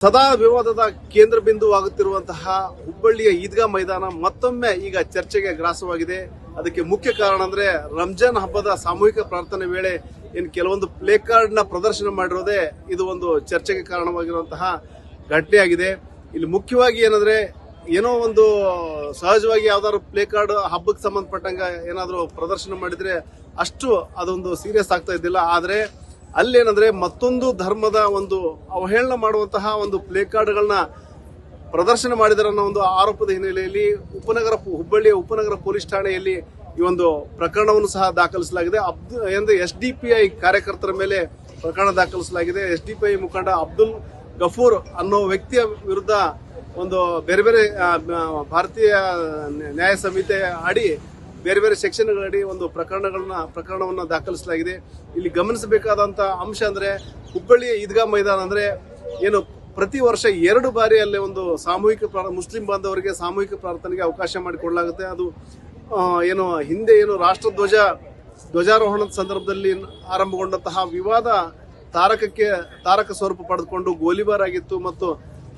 ಸದಾ ವಿವಾದದ ಕೇಂದ್ರ ಬಿಂದುವಾಗುತ್ತಿರುವಂತಹ ಹುಬ್ಬಳ್ಳಿಯ ಈದ್ಗಾ ಮೈದಾನ ಮತ್ತೊಮ್ಮೆ ಈಗ ಚರ್ಚೆಗೆ ಗ್ರಾಸವಾಗಿದೆ. ಅದಕ್ಕೆ ಮುಖ್ಯ ಕಾರಣ ಅಂದ್ರೆ ರಂಜಾನ್ ಹಬ್ಬದ ಸಾಮೂಹಿಕ ಪ್ರಾರ್ಥನೆ ವೇಳೆ ಕೆಲವೊಂದು ಪ್ಲೇ ಕಾರ್ಡ್ ನ ಪ್ರದರ್ಶನ ಮಾಡಿರೋದೇ ಇದು ಒಂದು ಚರ್ಚೆಗೆ ಕಾರಣವಾಗಿರುವಂತಹ ಘಟನೆಯಾಗಿದೆ. ಇಲ್ಲಿ ಮುಖ್ಯವಾಗಿ ಏನಂದ್ರೆ ಏನೋ ಒಂದು ಸಹಜವಾಗಿ ಯಾವ್ದಾದ್ರು ಪ್ಲೇ ಕಾರ್ಡ್ ಹಬ್ಬಕ್ಕೆ ಸಂಬಂಧಪಟ್ಟಂಗ ಏನಾದ್ರು ಪ್ರದರ್ಶನ ಮಾಡಿದ್ರೆ ಅಷ್ಟು ಅದೊಂದು ಸೀರಿಯಸ್ ಆಗ್ತಾ ಇದ್ದಿಲ್ಲ. ಆದ್ರೆ ಅಲ್ಲೇನಂದ್ರೆ ಮತ್ತೊಂದು ಧರ್ಮದ ಒಂದು ಅವಹೇಳನ ಮಾಡುವಂತಹ ಒಂದು ಪ್ಲೇ ಕಾರ್ಡ್ಗಳನ್ನ ಪ್ರದರ್ಶನ ಮಾಡಿದರ ಅನ್ನೋ ಒಂದು ಆರೋಪದ ಹಿನ್ನೆಲೆಯಲ್ಲಿ ಹುಬ್ಬಳ್ಳಿಯ ಉಪನಗರ ಪೊಲೀಸ್ ಠಾಣೆಯಲ್ಲಿ ಈ ಒಂದು ಪ್ರಕರಣವನ್ನು ಸಹ ದಾಖಲಿಸಲಾಗಿದೆ. SDPI ಕಾರ್ಯಕರ್ತರ ಮೇಲೆ ಪ್ರಕರಣ ದಾಖಲಿಸಲಾಗಿದೆ. SDPI ಮುಖಂಡ ಅಬ್ದುಲ್ ಗಫೂರ್ ಅನ್ನೋ ವ್ಯಕ್ತಿಯ ವಿರುದ್ಧ ಒಂದು ಬೇರೆ ಬೇರೆ ಭಾರತೀಯ ನ್ಯಾಯ ಸಂಹಿತೆ ಅಡಿ ಬೇರೆ ಬೇರೆ ಸೆಕ್ಷನ್ಗಳಡಿ ಒಂದು ಪ್ರಕರಣವನ್ನು ದಾಖಲಿಸಲಾಗಿದೆ. ಇಲ್ಲಿ ಗಮನಿಸಬೇಕಾದಂತ ಅಂಶ ಅಂದ್ರೆ ಹುಬ್ಬಳ್ಳಿಯ ಈದ್ಗಾ ಮೈದಾನ ಅಂದ್ರೆ ಏನು ಪ್ರತಿ ವರ್ಷ 2 ಬಾರಿ ಅಲ್ಲಿ ಒಂದು ಮುಸ್ಲಿಂ ಬಾಂಧವರಿಗೆ ಸಾಮೂಹಿಕ ಪ್ರಾರ್ಥನೆಗೆ ಅವಕಾಶ ಮಾಡಿಕೊಡಲಾಗುತ್ತೆ. ಅದು ಹಿಂದೆ ಧ್ವಜಾರೋಹಣದ ಸಂದರ್ಭದಲ್ಲಿ ಆರಂಭಗೊಂಡಂತಹ ವಿವಾದ ತಾರಕ ಸ್ವರೂಪ ಪಡೆದುಕೊಂಡು ಗೋಲಿಬಾರ್ ಆಗಿತ್ತು ಮತ್ತು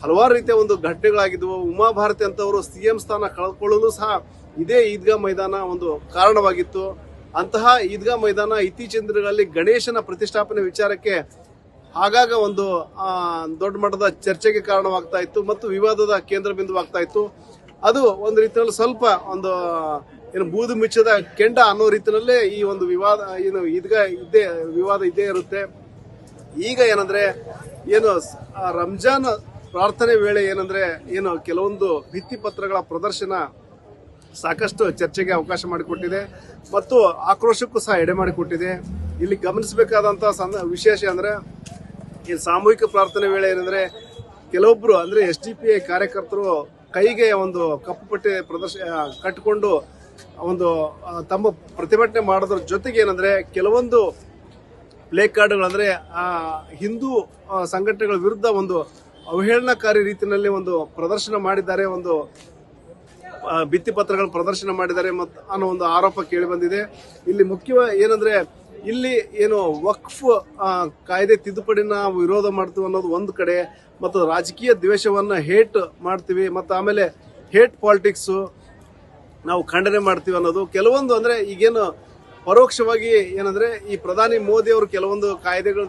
ಹಲವಾರು ರೀತಿಯ ಒಂದು ಘಟನೆಗಳಾಗಿದ್ದವು. ಉಮಾಭಾರತಿ ಅಂತವರು CM ಸ್ಥಾನ ಕಳೆದುಕೊಳ್ಳಲು ಸಹ ಇದೇ ಈದ್ಗಾ ಮೈದಾನ ಒಂದು ಕಾರಣವಾಗಿತ್ತು. ಅಂತಹ ಈದ್ಗಾ ಮೈದಾನ ಇತ್ತೀಚಿನ ದಿನಗಳಲ್ಲಿ ಗಣೇಶನ ಪ್ರತಿಷ್ಠಾಪನೆ ವಿಚಾರಕ್ಕೆ ಆಗಾಗ ಒಂದು ದೊಡ್ಡ ಮಟ್ಟದ ಚರ್ಚೆಗೆ ಕಾರಣವಾಗ್ತಾ ಇತ್ತು ಮತ್ತು ವಿವಾದದ ಕೇಂದ್ರ ಬಿಂದುವಾಗ್ತಾ ಇತ್ತು. ಅದು ಒಂದು ರೀತಿಯಲ್ಲಿ ಸ್ವಲ್ಪ ಒಂದು ಬೂದು ಮಿಚ್ಚದ ಕೆಂಡ ಅನ್ನೋ ರೀತಿಯಲ್ಲೇ ಈ ಒಂದು ವಿವಾದ ಇದ್ದೇ ಇರುತ್ತೆ. ಈಗ ಏನಂದ್ರೆ ರಂಜಾನ್ ಪ್ರಾರ್ಥನೆ ವೇಳೆ ಕೆಲವೊಂದು ಭಿತ್ತಿ ಪತ್ರಗಳ ಪ್ರದರ್ಶನ ಸಾಕಷ್ಟು ಚರ್ಚೆಗೆ ಅವಕಾಶ ಮಾಡಿಕೊಟ್ಟಿದೆ ಮತ್ತು ಆಕ್ರೋಶಕ್ಕೂ ಸಹ ಎಡೆ ಮಾಡಿಕೊಟ್ಟಿದೆ. ಇಲ್ಲಿ ಗಮನಿಸಬೇಕಾದಂತಹ ವಿಶೇಷ ಅಂದ್ರೆ ಈ ಸಾಮೂಹಿಕ ಪ್ರಾರ್ಥನೆ ವೇಳೆ ಕೆಲವೊಬ್ರು SDPI ಕಾರ್ಯಕರ್ತರು ಕೈಗೆ ಒಂದು ಕಪ್ಪು ಪಟ್ಟೆ ಕಟ್ಟಿಕೊಂಡು ಒಂದು ತಮ್ಮ ಪ್ರತಿಭಟನೆ ಮಾಡೋದ್ರ ಜೊತೆಗೆ ಕೆಲವೊಂದು ಪ್ಲೇ ಕಾರ್ಡ್ಗಳು ಹಿಂದೂ ಸಂಘಟನೆಗಳ ವಿರುದ್ಧ ಒಂದು ಅವಹೇಳನಕಾರಿ ರೀತಿಯಲ್ಲಿ ಒಂದು ಪ್ರದರ್ಶನ ಮಾಡಿದ್ದಾರೆ, ಒಂದು ಭಿತ್ತಿ ಪತ್ರಗಳ ಪ್ರದರ್ಶನ ಮಾಡಿದ್ದಾರೆ ಅನ್ನೋ ಒಂದು ಆರೋಪ ಕೇಳಿ ಬಂದಿದೆ. ಇಲ್ಲಿ ಮುಖ್ಯ ಇಲ್ಲಿ ವಕ್ಫ್ ಕಾಯ್ದೆ ತಿದ್ದುಪಡಿನ ವಿರೋಧ ಮಾಡ್ತೀವಿ ಅನ್ನೋದು ಒಂದು ಕಡೆ, ಮತ್ತು ರಾಜಕೀಯ ದ್ವೇಷವನ್ನ ಹೇಟ್ ಮಾಡ್ತೀವಿ ಮತ್ತು ಆಮೇಲೆ ಹೇಟ್ ಪಾಲಿಟಿಕ್ಸ್ ನಾವು ಖಂಡನೆ ಮಾಡ್ತೀವಿ ಅನ್ನೋದು ಕೆಲವೊಂದು ಈಗೇನು ಪರೋಕ್ಷವಾಗಿ ಈ ಪ್ರಧಾನಿ ಮೋದಿ ಅವರು ಕೆಲವೊಂದು ಕಾಯ್ದೆಗಳು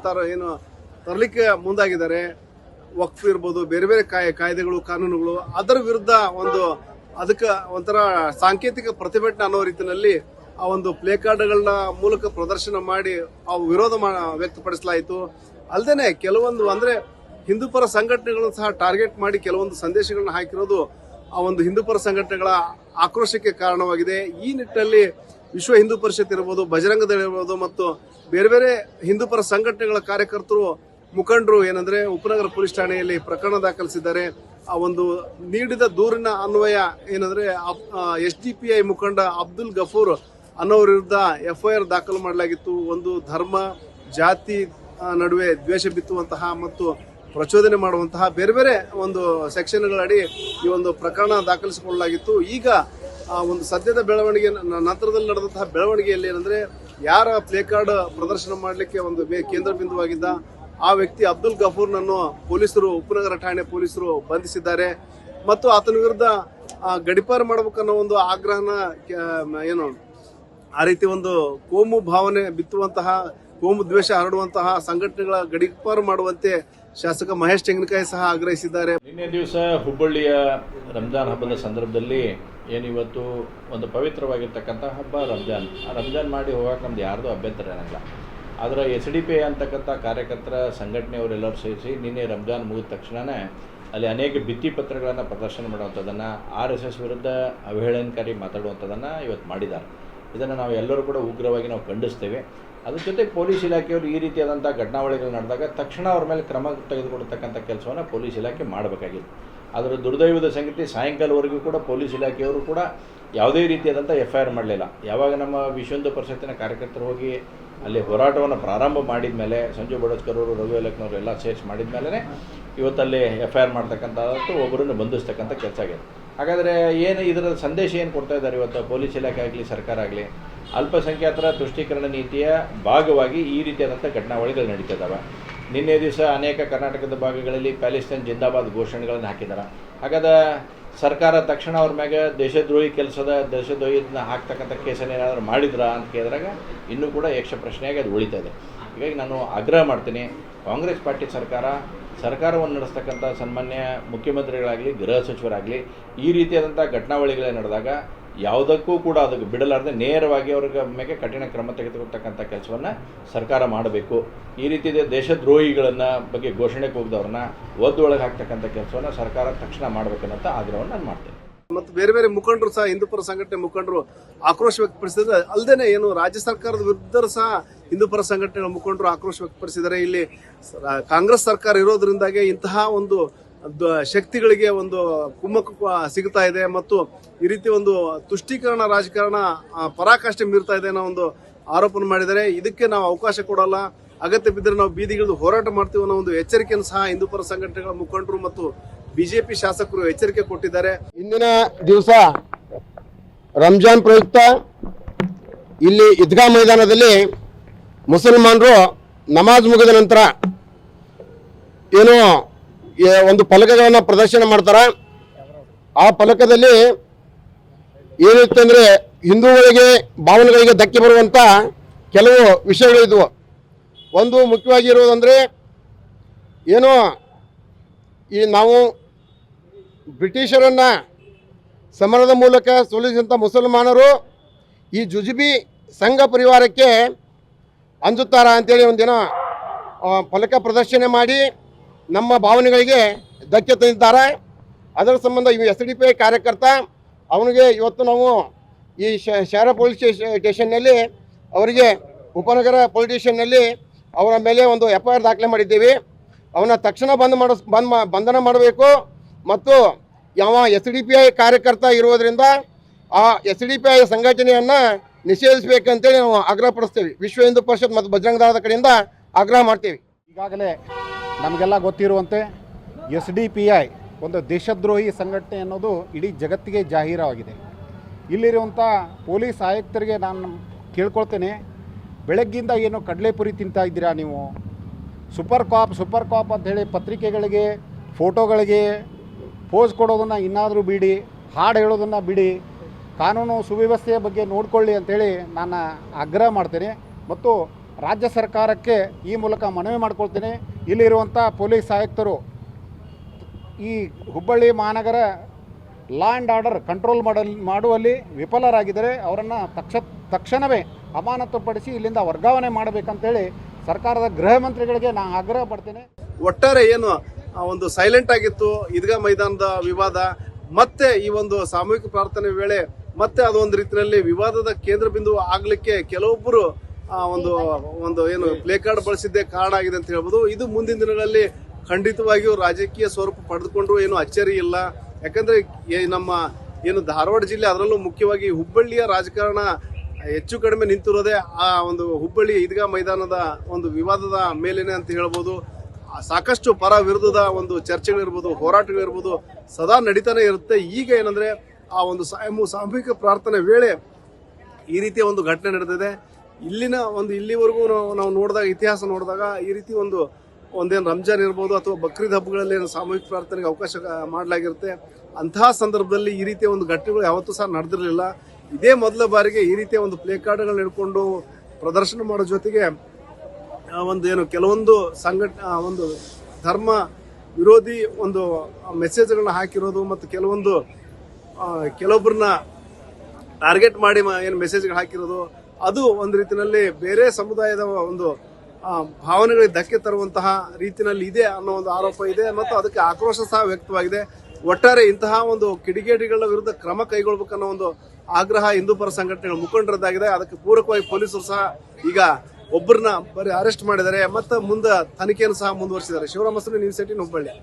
ತರಲಿಕ್ಕೆ ಮುಂದಾಗಿದ್ದಾರೆ. ವಕ್ಫ್ ಇರ್ಬೋದು, ಬೇರೆ ಬೇರೆ ಕಾಯ್ದೆಗಳು ಕಾನೂನುಗಳು, ಅದರ ವಿರುದ್ಧ ಅದಕ್ಕೆ ಒಂಥರ ಸಾಂಕೇತಿಕ ಪ್ರತಿಭಟನೆ ಅನ್ನೋ ರೀತಿಯಲ್ಲಿ ಆ ಒಂದು ಪ್ಲೇ ಕಾರ್ಡ್ಗಳನ್ನ ಮೂಲಕ ಪ್ರದರ್ಶನ ಮಾಡಿ ಆ ವಿರೋಧ ವ್ಯಕ್ತಪಡಿಸಲಾಯಿತು. ಅಲ್ಲದೆ ಕೆಲವೊಂದು ಹಿಂದೂಪರ ಸಂಘಟನೆಗಳನ್ನು ಸಹ ಟಾರ್ಗೆಟ್ ಮಾಡಿ ಕೆಲವೊಂದು ಸಂದೇಶಗಳನ್ನ ಹಾಕಿರೋದು ಆ ಒಂದು ಹಿಂದೂಪರ ಸಂಘಟನೆಗಳ ಆಕ್ರೋಶಕ್ಕೆ ಕಾರಣವಾಗಿದೆ. ಈ ನಿಟ್ಟಿನಲ್ಲಿ ವಿಶ್ವ ಹಿಂದೂ ಪರಿಷತ್ ಇರಬಹುದು, ಬಜರಂಗ ದಳ ಇರಬಹುದು ಮತ್ತು ಬೇರೆ ಬೇರೆ ಹಿಂದೂಪರ ಸಂಘಟನೆಗಳ ಕಾರ್ಯಕರ್ತರು ಮುಖಂಡರು ಉಪನಗರ ಪೊಲೀಸ್ ಠಾಣೆಯಲ್ಲಿ ಪ್ರಕರಣ ದಾಖಲಿಸಿದ್ದಾರೆ. ಆ ಒಂದು ನೀಡಿದ ದೂರಿನ ಅನ್ವಯ SDPI ಮುಖಂಡ ಅಬ್ದುಲ್ ಗಫೂರ್ ಅನ್ನೋರ ವಿರುದ್ಧ FIR ದಾಖಲು ಮಾಡಲಾಗಿತ್ತು. ಒಂದು ಧರ್ಮ ಜಾತಿ ನಡುವೆ ದ್ವೇಷ ಬಿತ್ತುವಂತಹ ಮತ್ತು ಪ್ರಚೋದನೆ ಮಾಡುವಂತಹ ಬೇರೆ ಬೇರೆ ಒಂದು ಸೆಕ್ಷನ್ಗಳಡಿ ಈ ಒಂದು ಪ್ರಕರಣ ದಾಖಲಿಸಿಕೊಳ್ಳಲಾಗಿತ್ತು. ಈಗ ಒಂದು ಸದ್ಯದ ಬೆಳವಣಿಗೆ ನಂತರದಲ್ಲಿ ನಡೆದಂತಹ ಬೆಳವಣಿಗೆಯಲ್ಲಿ ಯಾರ ಪ್ಲೇ ಕಾರ್ಡ್ ಪ್ರದರ್ಶನ ಮಾಡಲಿಕ್ಕೆ ಒಂದು ಕೇಂದ್ರ ಬಿಂದುವಾಗಿದ್ದ ಆ ವ್ಯಕ್ತಿ ಅಬ್ದುಲ್ ಗಫೂರ್ನನ್ನು ಉಪನಗರ ಠಾಣೆ ಪೊಲೀಸರು ಬಂಧಿಸಿದ್ದಾರೆ ಮತ್ತು ಆತನ ವಿರುದ್ಧ ಗಡಿಪಾರು ಮಾಡಬೇಕನ್ನೋ ಒಂದು ಆಗ್ರಹನ ಆ ರೀತಿ ಒಂದು ಕೋಮು ಭಾವನೆ ಬಿತ್ತುವಂತಹ, ಕೋಮು ದ್ವೇಷ ಹರಡುವಂತಹ ಸಂಘಟನೆಗಳ ಗಡಿಪಾರು ಮಾಡುವಂತೆ ಶಾಸಕ ಮಹೇಶ್ ತೆಂಗಿನಕಾಯಿ ಸಹ ಆಗ್ರಹಿಸಿದ್ದಾರೆ. ನಿನ್ನೆ ದಿವಸ ಹುಬ್ಬಳ್ಳಿಯ ರಂಜಾನ್ ಹಬ್ಬದ ಸಂದರ್ಭದಲ್ಲಿ ಏನಿವತ್ತು ಒಂದು ಪವಿತ್ರವಾಗಿರ್ತಕ್ಕಂಥ ಹಬ್ಬ ರಂಜಾನ್ ಮಾಡಿ ಹೋಗಕ್ಕೆ ನಮ್ದು ಯಾರ್ದು ಅಭ್ಯಂತರ ಏನಿಲ್ಲ. ಆದರೆ SDPI ಅಂತಕ್ಕಂಥ ಕಾರ್ಯಕರ್ತರ ಸಂಘಟನೆಯವರೆಲ್ಲರೂ ಸೇರಿಸಿ ನಿನ್ನೆ ರಂಜಾನ್ ಮುಗಿದ ತಕ್ಷಣವೇ ಅಲ್ಲಿ ಅನೇಕ ಭಿತ್ತಿ ಪತ್ರಗಳನ್ನು ಪ್ರದರ್ಶನ ಮಾಡುವಂಥದ್ದನ್ನು, RSS ವಿರುದ್ಧ ಅವಹೇಳನಕಾರಿ ಮಾತಾಡುವಂಥದ್ದನ್ನು ಇವತ್ತು ಮಾಡಿದ್ದಾರೆ. ಇದನ್ನು ನಾವು ಎಲ್ಲರೂ ಕೂಡ ಉಗ್ರವಾಗಿ ನಾವು ಖಂಡಿಸ್ತೇವೆ. ಅದ್ರ ಜೊತೆ ಪೊಲೀಸ್ ಇಲಾಖೆಯವರು ಈ ರೀತಿಯಾದಂಥ ಘಟನಾವಳಿಗಳು ನಡೆದಾಗ ತಕ್ಷಣ ಅವ್ರ ಮೇಲೆ ಕ್ರಮ ತೆಗೆದುಕೊಡ್ತಕ್ಕಂಥ ಕೆಲಸವನ್ನು ಪೊಲೀಸ್ ಇಲಾಖೆ ಮಾಡಬೇಕಾಗಿತ್ತು. ಅದರ ದುರ್ದೈವದ ಸಂಗತಿ ಸಾಯಂಕಾಲವರೆಗೂ ಕೂಡ ಪೊಲೀಸ್ ಇಲಾಖೆಯವರು ಕೂಡ ಯಾವುದೇ ರೀತಿಯಾದಂಥ FIR ಮಾಡಲಿಲ್ಲ. ಯಾವಾಗ ನಮ್ಮ ವಿಶ್ವ ಹಿಂದೂ ಪರಿಷತ್ತಿನ ಕಾರ್ಯಕರ್ತರು ಹೋಗಿ ಅಲ್ಲಿ ಹೋರಾಟವನ್ನು ಪ್ರಾರಂಭ ಮಾಡಿದ ಮೇಲೆ ಸಂಜು ಬಡೋದ್ಕರ್ ಅವರು, ರಘು ಎಲಕ್ನವರು ಎಲ್ಲ ಸೇರಿಸಿ ಮಾಡಿದ ಮೇಲೆ ಇವತ್ತಲ್ಲಿ FIR ಮಾಡ್ತಕ್ಕಂಥದ್ದು, ಒಬ್ಬರನ್ನು ಬಂಧಿಸ್ತಕ್ಕಂಥ ಕೆಲಸ ಆಗಿದೆ. ಹಾಗಾದರೆ ಇದರ ಸಂದೇಶ ಏನು ಕೊಡ್ತಾ ಇದ್ದಾರೆ ಇವತ್ತು ಪೊಲೀಸ್ ಇಲಾಖೆ ಆಗಲಿ ಸರ್ಕಾರ ಆಗಲಿ? ಅಲ್ಪಸಂಖ್ಯಾತರ ತುಷ್ಟೀಕರಣ ನೀತಿಯ ಭಾಗವಾಗಿ ಈ ರೀತಿಯಾದಂಥ ಘಟನಾವಳಿಗಳು ನಡೀತಿದ್ದಾವೆ. ನಿನ್ನೆ ದಿವಸ ಅನೇಕ ಕರ್ನಾಟಕದ ಭಾಗಗಳಲ್ಲಿ ಪ್ಯಾಲೆಸ್ತೈನ್ ಜಿಂದಾಬಾದ್ ಘೋಷಣೆಗಳನ್ನು ಹಾಕಿದ್ದಾರೆ. ಹಾಗಾದ ಸರ್ಕಾರ ತಕ್ಷಣ ಅವ್ರ ಮ್ಯಾಗ ದೇಶದ್ರೋಹಿ ದೇಶದ್ರೋಹಿನ ಹಾಕ್ತಕ್ಕಂಥ ಕೇಸನ್ನು ಏನಾದರೂ ಮಾಡಿದ್ರಾ ಅಂತ ಕೇಳಿದಾಗ ಇನ್ನೂ ಕೂಡ ಯಕ್ಷ ಪ್ರಶ್ನೆಯಾಗಿ ಅದು ಉಳಿತಾ ಇದೆ. ಹೀಗಾಗಿ ನಾನು ಆಗ್ರಹ ಮಾಡ್ತೀನಿ, ಕಾಂಗ್ರೆಸ್ ಪಾರ್ಟಿ ಸರ್ಕಾರವನ್ನು ನಡೆಸ್ತಕ್ಕಂಥ ಸನ್ಮಾನ್ಯ ಮುಖ್ಯಮಂತ್ರಿಗಳಾಗಲಿ ಗೃಹ ಸಚಿವರಾಗಲಿ ಈ ರೀತಿಯಾದಂಥ ಘಟನಾವಳಿಗಳೇ ನಡೆದಾಗ ಯಾವುದಕ್ಕೂ ಕೂಡ ಅದಕ್ಕೆ ಬಿಡಲಾರದೆ ನೇರವಾಗಿ ಅವ್ರಿಗೆ ಮೇಲೆ ಕಠಿಣ ಕ್ರಮ ತೆಗೆದುಕೊಳ್ತಕ್ಕಂಥ ಕೆಲಸವನ್ನು ಸರ್ಕಾರ ಮಾಡಬೇಕು. ಈ ರೀತಿ ದೇಶದ್ರೋಹಿಗಳನ್ನು ಬಗ್ಗೆ ಘೋಷಣೆಗೆ ಹೋಗಿದವ್ರನ್ನ ಒಳಗೆ ಹಾಕ್ತಕ್ಕಂಥ ಕೆಲಸವನ್ನು ಸರ್ಕಾರ ತಕ್ಷಣ ಮಾಡಬೇಕನ್ನಂಥ ಆಗ್ರಹವನ್ನು ನಾನು ಮಾಡ್ತೇನೆ. ಮತ್ತು ಬೇರೆ ಬೇರೆ ಮುಖಂಡರು ಸಹ ಹಿಂದೂಪರ ಸಂಘಟನೆ ಮುಖಂಡರು ಆಕ್ರೋಶ ವ್ಯಕ್ತಪಡಿಸಿದ್ರೆ ಅಲ್ಲದೆ ಏನು ರಾಜ್ಯ ಸರ್ಕಾರದ ವಿರುದ್ಧ ಸಹ ಹಿಂದೂಪರ ಸಂಘಟನೆಗಳ ಮುಖಂಡರು ಆಕ್ರೋಶ ವ್ಯಕ್ತಪಡಿಸಿದ್ದಾರೆ. ಇಲ್ಲಿ ಕಾಂಗ್ರೆಸ್ ಸರ್ಕಾರ ಇರೋದ್ರಿಂದಾಗೆ ಇಂತಹ ಒಂದು ಶಕ್ತಿಗಳಿಗೆ ಒಂದು ಕುಮ್ಮಕ್ಕು ಸಿಗ್ತಾ ಇದೆ ಮತ್ತು ಈ ರೀತಿ ಒಂದು ತುಷ್ಟೀಕರಣ ರಾಜಕಾರಣ ಪರಾಕಾಷ್ಠೆ ಮೀರ್ತಾ ಇದೆ ಅನ್ನೋ ಒಂದು ಆರೋಪ ಮಾಡಿದ್ದಾರೆ. ಇದಕ್ಕೆ ನಾವು ಅವಕಾಶ ಕೊಡಲ್ಲ, ಅಗತ್ಯ ಬಿದ್ದರೆ ನಾವು ಬೀದಿಗಿಳಿದು ಹೋರಾಟ ಮಾಡ್ತೀವಿ ಅನ್ನೋ ಒಂದು ಎಚ್ಚರಿಕೆಯನ್ನು ಸಹ ಹಿಂದೂಪರ ಸಂಘಟನೆಗಳ ಮುಖಂಡರು ಮತ್ತು ಬಿಜೆಪಿ ಶಾಸಕರು ಎಚ್ಚರಿಕೆ ಕೊಟ್ಟಿದ್ದಾರೆ. ಇಂದಿನ ದಿವಸ ರಂಜಾನ್ ಪ್ರಯುಕ್ತ ಇಲ್ಲಿ ಈದ್ಗಾ ಮೈದಾನದಲ್ಲಿ ಮುಸಲ್ಮಾನರು ನಮಾಜ್ ಮುಗಿದ ನಂತರ ಏನು ಒಂದು ಫಲಕಗಳನ್ನು ಪ್ರದರ್ಶನ ಮಾಡ್ತಾರೆ. ಆ ಫಲಕದಲ್ಲಿ ಏನಿತ್ತು ಅಂದರೆ ಹಿಂದೂಗಳಿಗೆ ಭಾವನೆಗಳಿಗೆ ಧಕ್ಕೆ ಬರುವಂಥ ಕೆಲವು ವಿಷಯಗಳಿದ್ವು. ಒಂದು ಮುಖ್ಯವಾಗಿ ಇರುವುದಂದರೆ ಏನು ಈ ನಾವು ಬ್ರಿಟಿಷರನ್ನು ಸಮರದ ಮೂಲಕ ಸೋಲಿಸಿದಂಥ ಮುಸಲ್ಮಾನರು ಈ ಜುಜುಬಿ ಸಂಘ ಪರಿವಾರಕ್ಕೆ ಅಂಜುತ್ತಾರ ಅಂತೇಳಿ ಒಂದಿನ ಫಲಕ ಪ್ರದರ್ಶನ ಮಾಡಿ ನಮ್ಮ ಭಾವನೆಗಳಿಗೆ ಧಕ್ಕೆ ತಂದಿದ್ದಾರೆ. ಅದರ ಸಂಬಂಧ ಇವು SDPI ಕಾರ್ಯಕರ್ತ ಅವನಿಗೆ ಇವತ್ತು ನಾವು ಈ ಶಹರ ಪೊಲೀಸ್ ಸ್ಟೇಷನ್ನಲ್ಲಿ ಅವರಿಗೆ ಉಪನಗರ ಪೊಲೀಸ್ ಸ್ಟೇಷನ್ನಲ್ಲಿ ಅವರ ಮೇಲೆ ಒಂದು FIR ದಾಖಲೆ ಮಾಡಿದ್ದೀವಿ. ಅವನ ತಕ್ಷಣ ಬಂಧನ ಮಾಡಬೇಕು ಮತ್ತು ಯಾವ SDPI ಕಾರ್ಯಕರ್ತ ಇರೋದರಿಂದ ಆ SDPI ಸಂಘಟನೆಯನ್ನು ನಿಷೇಧಿಸಬೇಕಂತೇಳಿ ನಾವು ಆಗ್ರಹ ಪಡಿಸ್ತೇವೆ. ವಿಶ್ವ ಹಿಂದೂ ಪರಿಷತ್ ಮತ್ತು ಬಜರಂಗ ದಳದ ಕಡೆಯಿಂದ ಆಗ್ರಹ ಮಾಡ್ತೀವಿ. ಈಗಾಗಲೇ ನಮಗೆಲ್ಲ ಗೊತ್ತಿರುವಂತೆ SDPI ಒಂದು ದೇಶದ್ರೋಹಿ ಸಂಘಟನೆ ಅನ್ನೋದು ಇಡೀ ಜಗತ್ತಿಗೆ ಜಾಹೀರಾಗಿದೆ. ಇಲ್ಲಿರುವಂಥ ಪೊಲೀಸ್ ಆಯುಕ್ತರಿಗೆ ನಾನು ಕೇಳ್ಕೊಳ್ತೇನೆ, ಬೆಳಗ್ಗಿಂದ ಏನು ಕಡಲೆಪುರಿ ತಿಂತಾ ಇದ್ದೀರಾ ನೀವು? ಸೂಪರ್ ಕಾಪ್ ಅಂತ ಹೇಳಿ ಪತ್ರಿಕೆಗಳಿಗೆ ಫೋಟೋಗಳಿಗೆ ಪೋಸ್ ಕೊಡೋದನ್ನು ಇನ್ನಾದರೂ ಬಿಡಿ, ಹಾಡು ಹೇಳೋದನ್ನು ಬಿಡಿ, ಕಾನೂನು ಸುವ್ಯವಸ್ಥೆಯ ಬಗ್ಗೆ ನೋಡಿಕೊಳ್ಳಿ ಅಂಥೇಳಿ ನಾನು ಆಗ್ರಹ ಮಾಡ್ತೇನೆ. ಮತ್ತು ರಾಜ್ಯ ಸರ್ಕಾರಕ್ಕೆ ಈ ಮೂಲಕ ಮನವಿ ಮಾಡ್ಕೊಳ್ತೇನೆ, ಇಲ್ಲಿರುವಂಥ ಪೊಲೀಸ್ ಆಯುಕ್ತರು ಈ ಹುಬ್ಬಳ್ಳಿ ಮಹಾನಗರ ಲಾ ಆ್ಯಂಡ್ ಆರ್ಡರ್ ಕಂಟ್ರೋಲ್ ಮಾಡುವಲ್ಲಿ ವಿಫಲರಾಗಿದ್ದರೆ ಅವರನ್ನು ತಕ್ಷಣವೇ ಅಮಾನತುಪಡಿಸಿ ಇಲ್ಲಿಂದ ವರ್ಗಾವಣೆ ಮಾಡಬೇಕಂತೇಳಿ ಸರ್ಕಾರದ ಗೃಹ ಮಂತ್ರಿಗಳಿಗೆ ನಾನು ಆಗ್ರಹ ಪಡ್ತೇನೆ. ಒಟ್ಟಾರೆ ಏನು ಒಂದು ಸೈಲೆಂಟ್ ಆಗಿತ್ತು ಈದ್ಗಾ ಮೈದಾನದ ವಿವಾದ, ಮತ್ತೆ ಈ ಒಂದು ಸಾಮೂಹಿಕ ಪ್ರಾರ್ಥನೆ ವೇಳೆ ಮತ್ತೆ ಅದೊಂದು ರೀತಿಯಲ್ಲಿ ವಿವಾದದ ಕೇಂದ್ರ ಬಿಂದು ಆಗ್ಲಿಕ್ಕೆ ಕೆಲವೊಬ್ಬರು ಒಂದು ಏನು ಪ್ಲೇ ಕಾರ್ಡ್ ಬಳಸಿದ್ದೇ ಕಾರಣ ಆಗಿದೆ ಅಂತ ಹೇಳ್ಬೋದು. ಇದು ಮುಂದಿನ ದಿನಗಳಲ್ಲಿ ಖಂಡಿತವಾಗಿಯೂ ರಾಜಕೀಯ ಸ್ವರೂಪ ಪಡೆದುಕೊಂಡ್ರು ಏನು ಅಚ್ಚರಿ ಇಲ್ಲ. ಯಾಕಂದ್ರೆ ನಮ್ಮ ಏನು ಧಾರವಾಡ ಜಿಲ್ಲೆ ಅದರಲ್ಲೂ ಮುಖ್ಯವಾಗಿ ಹುಬ್ಬಳ್ಳಿಯ ರಾಜಕಾರಣ ಹೆಚ್ಚು ಕಡಿಮೆ ನಿಂತಿರೋದೇ ಆ ಒಂದು ಹುಬ್ಬಳ್ಳಿ ಈದ್ಗಾ ಮೈದಾನದ ಒಂದು ವಿವಾದದ ಮೇಲೇನೆ ಅಂತ ಹೇಳ್ಬೋದು. ಸಾಕಷ್ಟು ಪರ ವಿರುದ್ಧದ ಒಂದು ಚರ್ಚೆಗಳಿರ್ಬೋದು, ಹೋರಾಟಗಳಿರ್ಬೋದು ಸದಾ ನಡೀತಾನೆ ಇರುತ್ತೆ. ಈಗ ಏನಂದ್ರೆ ಆ ಒಂದು ಸಾಮೂಹಿಕ ಪ್ರಾರ್ಥನೆ ವೇಳೆ ಈ ರೀತಿಯ ಒಂದು ಘಟನೆ ನಡೆದಿದೆ. ಇಲ್ಲಿವರೆಗೂ ನಾವು ನೋಡಿದಾಗ, ಇತಿಹಾಸ ನೋಡಿದಾಗ ಈ ರೀತಿ ಒಂದೇನು ರಂಜಾನ್ ಇರ್ಬೋದು ಅಥವಾ ಬಕ್ರೀದ್ ಹಬ್ಬಗಳಲ್ಲಿ ಸಾಮೂಹಿಕ ಪ್ರಾರ್ಥನೆಗೆ ಅವಕಾಶ ಮಾಡಲಾಗಿರುತ್ತೆ. ಅಂತಹ ಸಂದರ್ಭದಲ್ಲಿ ಈ ರೀತಿಯ ಒಂದು ಘಟನೆಗಳು ಯಾವತ್ತೂ ಸಹ ನಡೆದಿರಲಿಲ್ಲ. ಇದೇ ಮೊದಲ ಬಾರಿಗೆ ಈ ರೀತಿಯ ಒಂದು ಪ್ಲೇ ಕಾರ್ಡ್ಗಳನ್ನ ಹಿಡ್ಕೊಂಡು ಪ್ರದರ್ಶನ ಮಾಡೋ ಜೊತೆಗೆ ಕೆಲವೊಂದು ಒಂದು ಧರ್ಮ ವಿರೋಧಿ ಒಂದು ಮೆಸೇಜ್ಗಳನ್ನ ಹಾಕಿರೋದು ಮತ್ತು ಕೆಲವೊಬ್ಬರನ್ನ ಟಾರ್ಗೆಟ್ ಮಾಡಿ ಏನು ಮೆಸೇಜ್ಗಳು ಹಾಕಿರೋದು, ಅದು ಒಂದು ರೀತಿಯಲ್ಲಿ ಬೇರೆ ಸಮುದಾಯದ ಒಂದು ಭಾವನೆಗಳಿಗೆ ಧಕ್ಕೆ ತರುವಂತಹ ರೀತಿಯಲ್ಲಿ ಇದೆ ಅನ್ನೋ ಒಂದು ಆರೋಪ ಇದೆ ಮತ್ತು ಅದಕ್ಕೆ ಆಕ್ರೋಶ ಸಹ ವ್ಯಕ್ತವಾಗಿದೆ. ಒಟ್ಟಾರೆ ಇಂತಹ ಒಂದು ಕಿಡಿಗೇಡಿಗಳ ವಿರುದ್ಧ ಕ್ರಮ ಕೈಗೊಳ್ಳಬೇಕನ್ನೋ ಒಂದು ಆಗ್ರಹ ಹಿಂದೂಪರ ಸಂಘಟನೆಗಳ ಮುಖಂಡರದ್ದಾಗಿದೆ. ಅದಕ್ಕೆ ಪೂರಕವಾಗಿ ಪೊಲೀಸರು ಸಹ ಈಗ ಒಬ್ಬರನ್ನ ಅರೆಸ್ಟ್ ಮಾಡಿದ್ದಾರೆ ಮತ್ತು ಮುಂದೆ ತನಿಖೆಯನ್ನು ಸಹ ಮುಂದುವರಿಸಿದ್ದಾರೆ. ಶಿವರಾಮ ನ್ಯೂಸ್ 18 ಹುಬ್ಬಳ್ಳಿ.